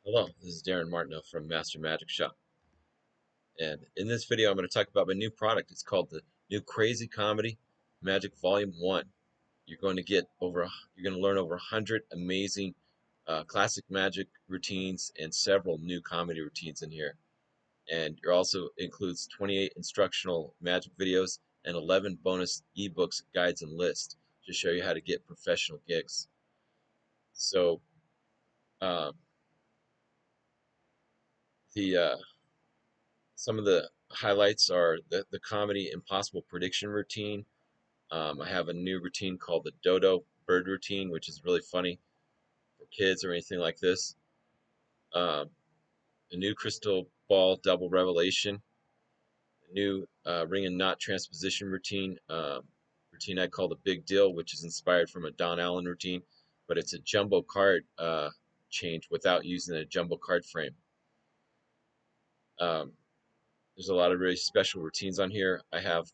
Hello, this is Darin Martineau from Master Magic Shop. And in this video, I'm going to talk about my new product. It's called the new Crazy Comedy Magic Volume 1. You're going to learn over 100 amazing classic magic routines and several new comedy routines in here. And it also includes 28 instructional magic videos and 11 bonus ebooks, guides, and lists to show you how to get professional gigs. So, um, the some of the highlights are the comedy impossible prediction routine. I have a new routine called the Dodo Bird routine, which is really funny for kids or anything like this. Um, a new crystal ball double revelation. A new ring and knot transposition routine. Routine I call the Big Deal, which is inspired from a Don Allen routine, but it's a jumbo card change without using a jumbo card frame. Um, there's a lot of really special routines on here. I have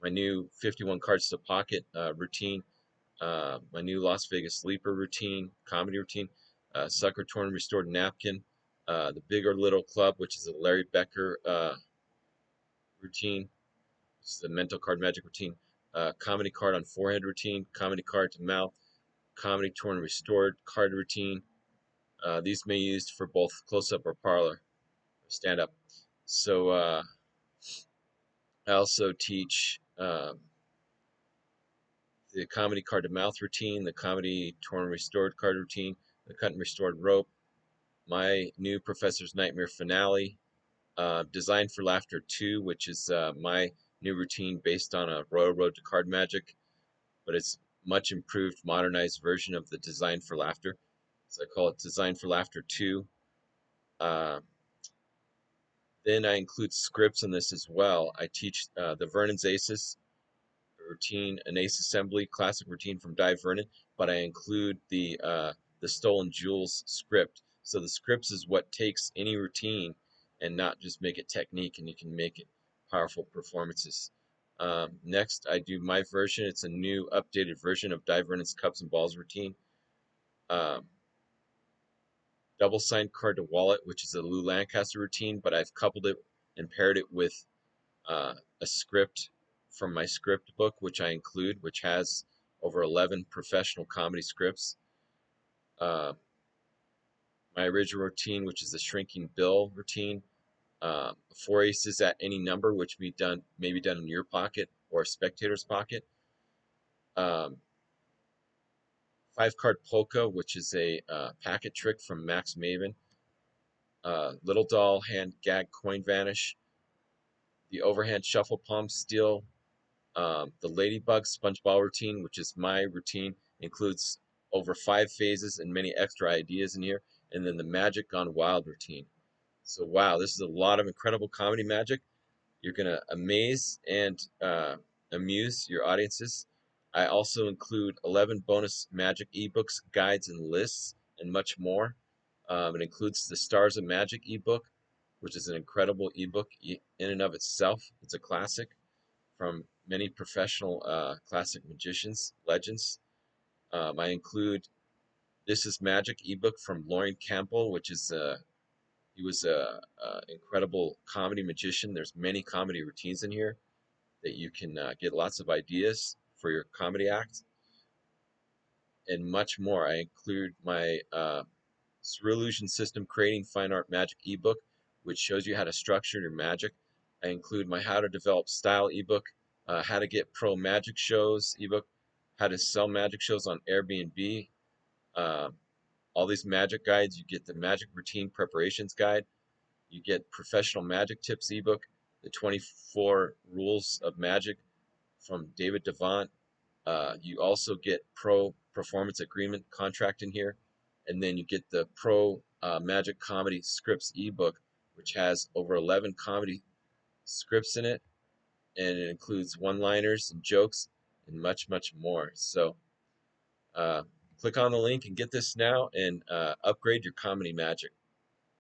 my new 51 cards to pocket routine, my new Las Vegas sleeper routine, comedy routine, sucker torn restored napkin, the Big or Little Club, which is a Larry Becker routine, which is a mental card magic routine, comedy card on forehead routine, comedy card to mouth, comedy torn restored card routine. These may be used for both close up or parlor or stand up. So I also teach the comedy card to mouth routine, the comedy torn restored card routine, the cut and restored rope, my new Professor's Nightmare finale, Designed for Laughter 2, which is my new routine based on a Royal Road to Card Magic, but it's much improved, modernized version of the Design for Laughter. So I call it Design for Laughter 2. Uh, then I include scripts in this as well. I teach the Vernon's Aces routine, an Ace Assembly classic routine from Di Vernon, but I include the Stolen Jewels script. So the scripts is what takes any routine and not just make it technique, and you can make it powerful performances. Next, I do my version. It's a new updated version of Di Vernon's Cups and Balls routine. Um, Double signed card to wallet, which is a Lou Lancaster routine, but I've coupled it and paired it with a script from my script book, which I include, which has over 11 professional comedy scripts. Uh, my original routine, which is the shrinking bill routine. Four aces at any number, which may be done in your pocket or a spectator's pocket. Um, Five card polka, which is a packet trick from Max Maven. Little doll hand gag coin vanish. The overhand shuffle palm steal. The Ladybug Sponge Ball routine, which is my routine, includes over 5 phases and many extra ideas in here. And then the Magic Gone Wild routine. So, wow, this is a lot of incredible comedy magic. You're going to amaze and amuse your audiences. I also include 11 bonus magic ebooks, guides, and lists, and much more. It includes the Stars of Magic ebook, which is an incredible ebook in and of itself. It's a classic from many professional classic magicians, legends. I include This is Magic ebook from Lauren Campbell, which is he was a incredible comedy magician. There's many comedy routines in here that you can get lots of ideas for your comedy act and much more. I include my Surreal Illusion System Creating Fine Art Magic ebook, which shows you how to structure your magic. I include my How to Develop Style ebook, How to Get Pro Magic Shows ebook, How to Sell Magic Shows on Airbnb. Uh, all these magic guides. You get the Magic Routine Preparations Guide. You get Professional Magic Tips ebook, the 24 Rules of Magic from David Devant. You also get Pro Performance Agreement contract in here, and then you get the Pro Magic Comedy Scripts ebook, which has over 11 comedy scripts in it, and it includes one-liners and jokes and much, much more. So uh, click on the link and get this now and upgrade your comedy magic.